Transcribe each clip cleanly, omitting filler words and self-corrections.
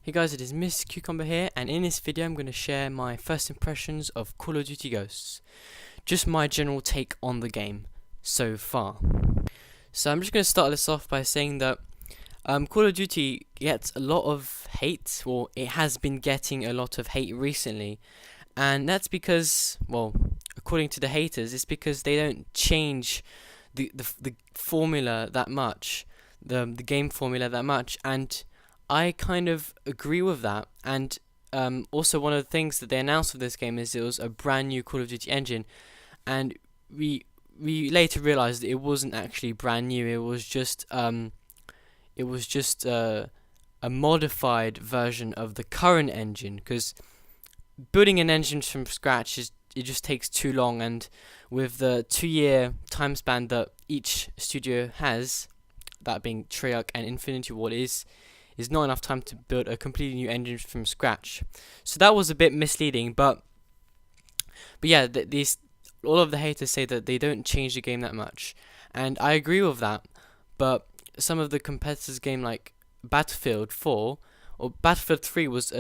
Hey guys, it is Mr. Cucumber here, and in this video I'm going to share my first impressions of Call of Duty Ghosts. Just my general take on the game so far. So I'm just going to start this off by saying that Call of Duty gets a lot of hate, or it has been getting a lot of hate recently. And that's because, well, according to the haters, it's because they don't change the formula that much, the game formula that much, and I kind of agree with that. And also one of the things that they announced with this game is it was a brand new Call of Duty engine, and we later realized that it wasn't actually brand new. It was just a modified version of the current engine, because building an engine from scratch it just takes too long, and with the 2-year time span that each studio has, that being Treyarch and Infinity Ward, is not enough time to build a completely new engine from scratch. So that was a bit misleading, but yeah, all of the haters say that they don't change the game that much, and I agree with that. But some of the competitors' game, like Battlefield 4 or Battlefield 3, was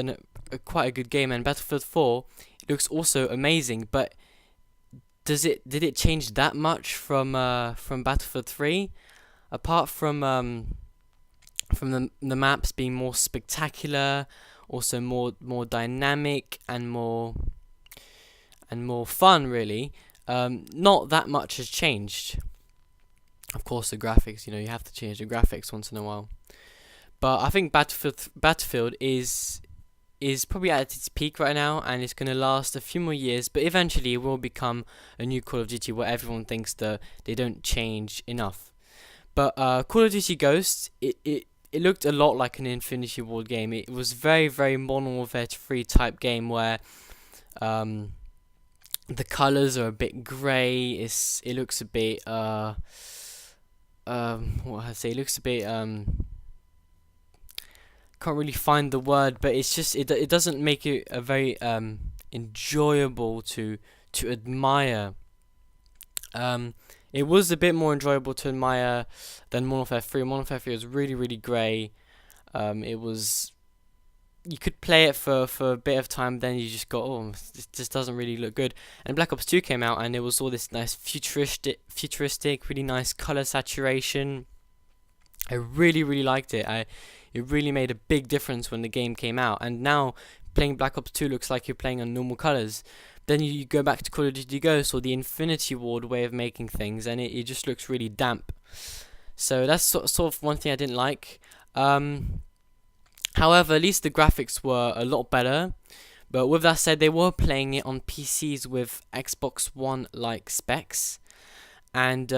quite a good game, and Battlefield 4 looks also amazing. But did it change that much from Battlefield 3, apart from the maps being more spectacular, also more dynamic and more fun, really? Not that much has changed. Of course, the graphics, you have to change the graphics once in a while. But I think Battlefield is probably at its peak right now, and it's going to last a few more years, but eventually it will become a new Call of Duty where everyone thinks that they don't change enough. But Call of Duty Ghosts, it looked a lot like an Infinity Ward game. It was very, very Modern Warfare 3 type game where the colours are a bit grey. It looks a bit what I say? It looks a bit can't really find the word, but it's just it doesn't make it a very enjoyable to admire. It was a bit more enjoyable to admire than Modern Warfare 3. Modern Warfare 3 was really, really grey. You could play it for a bit of time, then you just go, oh, this doesn't really look good. And Black Ops 2 came out, and it was all this nice futuristic, really nice color saturation. I really, really liked it. It really made a big difference when the game came out. And now playing Black Ops 2 looks like you're playing on normal colors. Then you go back to Call of Duty Ghosts or the Infinity Ward way of making things, and it just looks really damp. So that's sort of one thing I didn't like. However, at least the graphics were a lot better. But with that said, they were playing it on PCs with Xbox One-like specs. And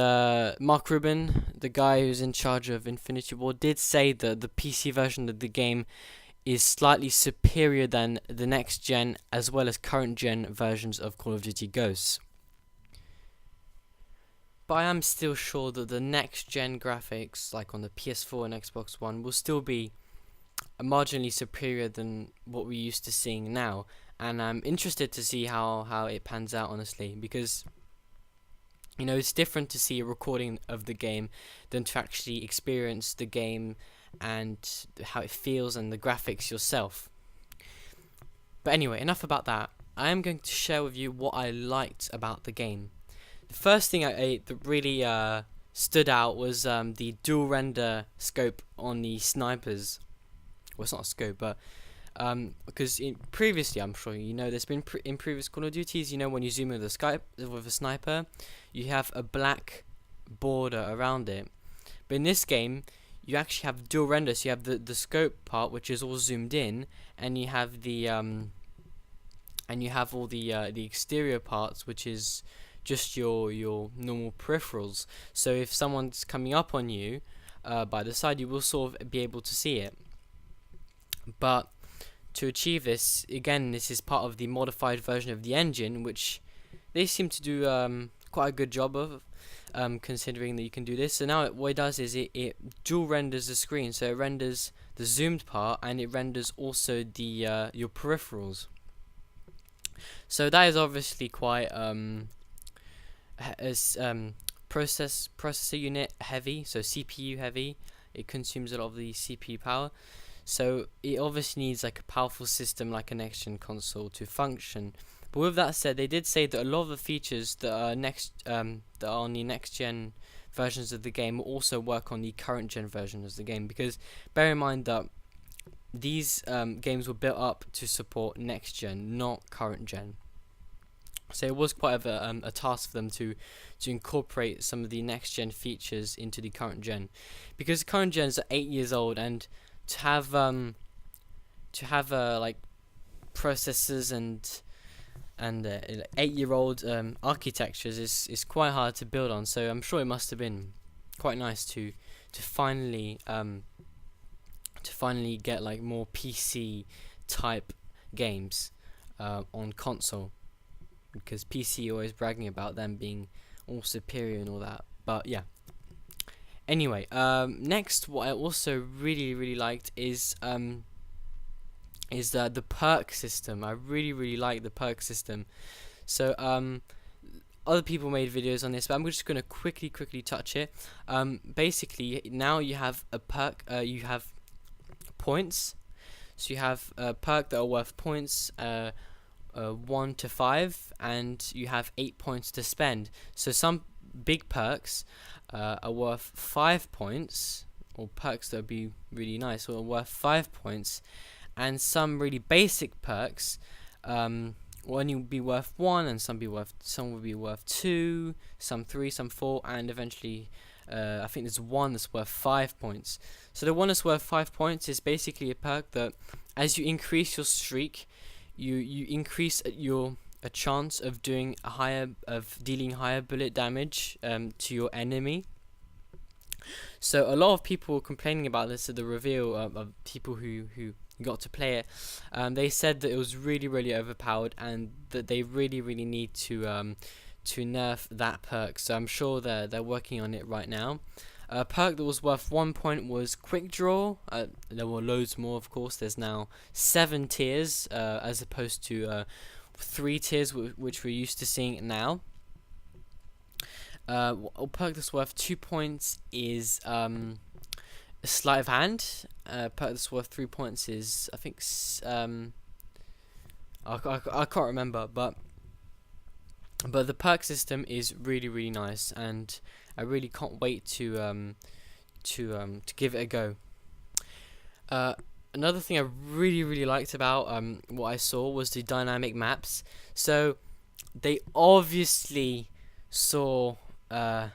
Mark Rubin, the guy who's in charge of Infinity Ward, did say that the PC version of the game is slightly superior than the next gen as well as current gen versions of Call of Duty Ghosts. But I am still sure that the next gen graphics, like on the PS4 and Xbox One, will still be marginally superior than what we're used to seeing now. And I'm interested to see how it pans out, honestly, because it's different to see a recording of the game than to actually experience the game and how it feels and the graphics yourself. But anyway, enough about that. I am going to share with you what I liked about the game. The first thing that really stood out was the dual render scope on the snipers. Well, it's not a scope, but because previously, I'm sure there's been in previous Call of Duties, when you zoom in with a sniper, you have a black border around it. But in this game, you actually have dual render. So you have the scope part, which is all zoomed in, and you have the all the exterior parts, which is just your normal peripherals. So if someone's coming up on you by the side, you will sort of be able to see it. But to achieve this, again, this is part of the modified version of the engine, which they seem to do quite a good job of, considering that you can do this. So now what it does is it dual renders the screen, so it renders the zoomed part and it renders also the your peripherals. So that is obviously quite processor unit heavy, so CPU heavy. It consumes a lot of the CPU power. So it obviously needs like a powerful system like a next gen console to function. But with that said, they did say that a lot of the features that are that are on the next gen versions of the game will also work on the current gen versions of the game, because bear in mind that these games were built up to support next gen, not current gen. So it was quite a task for them to incorporate some of the next gen features into the current gen, because current gens are 8 years old, and to have like processors and 8-year-old architectures is quite hard to build on. So I'm sure it must have been quite nice to finally get like more PC type games on console, because PC always bragging about them being all superior and all that. But yeah. Anyway, next, what I also really liked is the perk system. I really like the perk system. So other people made videos on this, but I'm just gonna quickly touch it. Basically, now you have a perk. You have points. So you have a perk that are worth points. 1 to 5, and you have 8 points to spend. So some big perks are worth 5 points, or perks that would be really nice, or are worth 5 points, and some really basic perks will only be worth 1, and some will be worth 2, some 3, some 4, and eventually I think there's one that's worth 5 points. So the one that's worth 5 points is basically a perk that, as you increase your streak, you increase a chance of dealing higher bullet damage to your enemy. So a lot of people were complaining about this at the reveal of people who got to play it. They said that it was really overpowered, and that they really need to nerf that perk. So I'm sure they're working on it right now. A perk that was worth 1 point was Quick Draw. There were loads more, of course. There's now 7 tiers as opposed to 3 tiers which we're used to seeing now. A perk that's worth 2 points is Sleight of Hand. A perk that's worth 3 points is, I think, I can't remember, but the perk system is really nice, and I really can't wait to give it a go. Another thing I really liked about what I saw was the dynamic maps. So they obviously saw how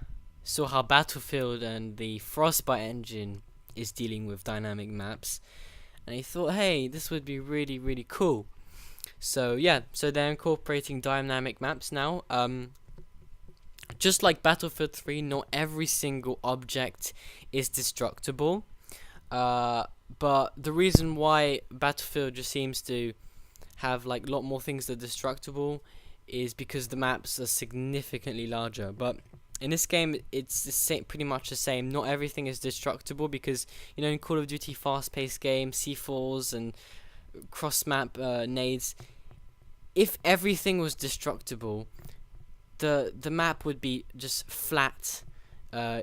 Battlefield and the Frostbite engine is dealing with dynamic maps, and they thought, hey, this would be really cool. So yeah, so they're incorporating dynamic maps now. Just like Battlefield 3, not every single object is destructible. But the reason why Battlefield just seems to have like a lot more things that are destructible is because the maps are significantly larger. But in this game, it's the same, pretty much the same. Not everything is destructible, because in Call of Duty fast-paced games, C4s and cross-map nades, if everything was destructible, the map would be just flat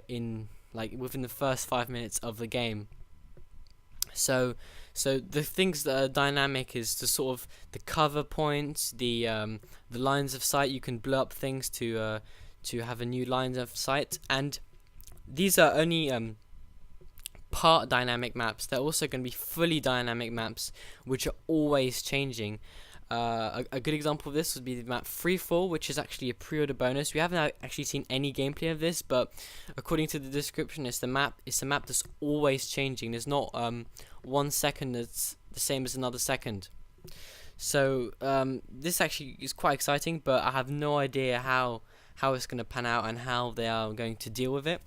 in like within the first 5 minutes of the game. So the things that are dynamic is the sort of the cover points, the lines of sight. You can blow up things to have a new line of sight, and these are only part dynamic maps. They're also going to be fully dynamic maps, which are always changing. A good example of this would be the map Freefall, which is actually a pre-order bonus. We haven't actually seen any gameplay of this, but according to the description, it's a map that's always changing. There's not 1 second that's the same as another second. So this actually is quite exciting, but I have no idea how it's going to pan out and how they are going to deal with it.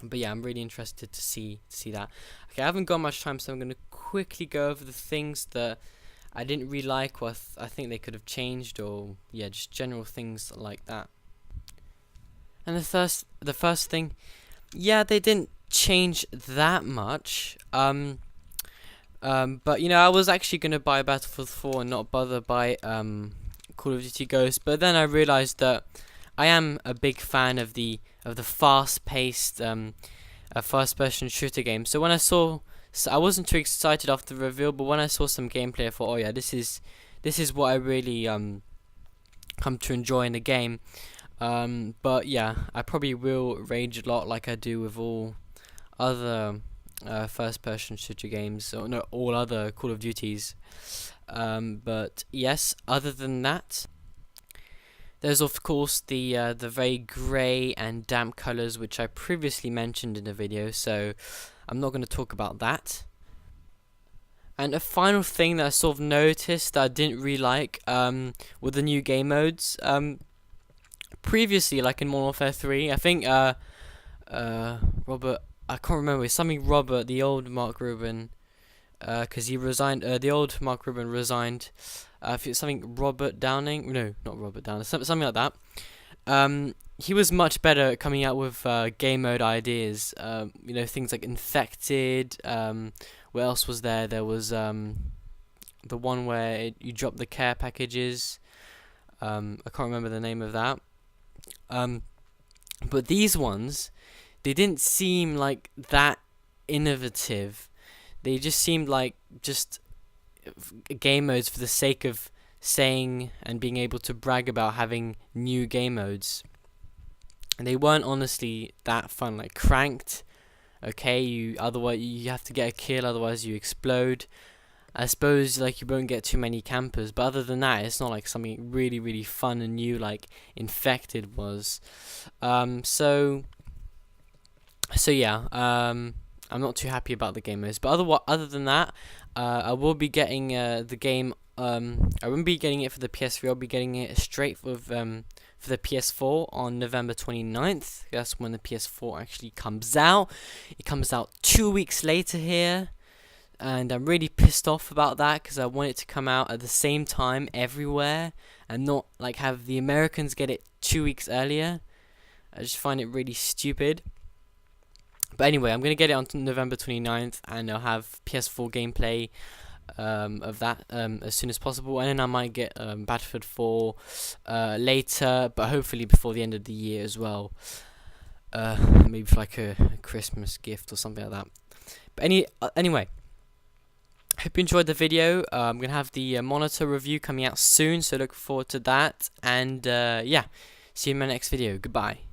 But yeah, I'm really interested to see that. Okay, I haven't got much time, so I'm going to quickly go over the things that I didn't really like, or I think they could have changed, or yeah, just general things like that. And the first thing, yeah, they didn't change that much. But I was actually gonna buy Battlefield 4 and not bother buy Call of Duty Ghosts. But then I realized that I am a big fan of the fast-paced first-person shooter game. So when I saw So I wasn't too excited after the reveal, but when I saw some gameplay, I thought, oh yeah, this is what I really come to enjoy in the game. But yeah, I probably will rage a lot like I do with all other first-person shooter games, or no, all other Call of Duties. But yes, other than that, there's of course the very grey and damp colours which I previously mentioned in the video, so I'm not going to talk about that. And a final thing that I sort of noticed that I didn't really like were the new game modes. Previously, like in Modern Warfare 3, I think Robert, I can't remember, it's something Robert, the old Mark Rubin, because he resigned, the old Mark Rubin resigned. If it's something Robert Downing, no, not Robert Downing, something like that. He was much better at coming out with game mode ideas. You know, things like Infected. What else was there? There was the one where you drop the care packages. I can't remember the name of that. But these ones, they didn't seem like that innovative. They just seemed like just game modes for the sake of saying and being able to brag about having new game modes. And they weren't honestly that fun. Like Cranked, okay, you have to get a kill, otherwise you explode. I suppose like you won't get too many campers, but other than that, it's not like something really, really fun and new like Infected was. So yeah, I'm not too happy about the game modes. But other than that, I will be getting the game. I won't be getting it for the PS3. I'll be getting it straight with for the PS4 on November 29th. That's when the PS4 actually comes out. It comes out 2 weeks later here. And I'm really pissed off about that because I want it to come out at the same time everywhere and not like have the Americans get it 2 weeks earlier. I just find it really stupid. But anyway, I'm going to get it on November 29th and I'll have PS4 gameplay of that as soon as possible. And then I might get Battlefield 4 later, but hopefully before the end of the year as well. Maybe for like a Christmas gift or something like that. But anyway. Hope you enjoyed the video. I'm going to have the monitor review coming out soon, so look forward to that. And yeah, see you in my next video. Goodbye.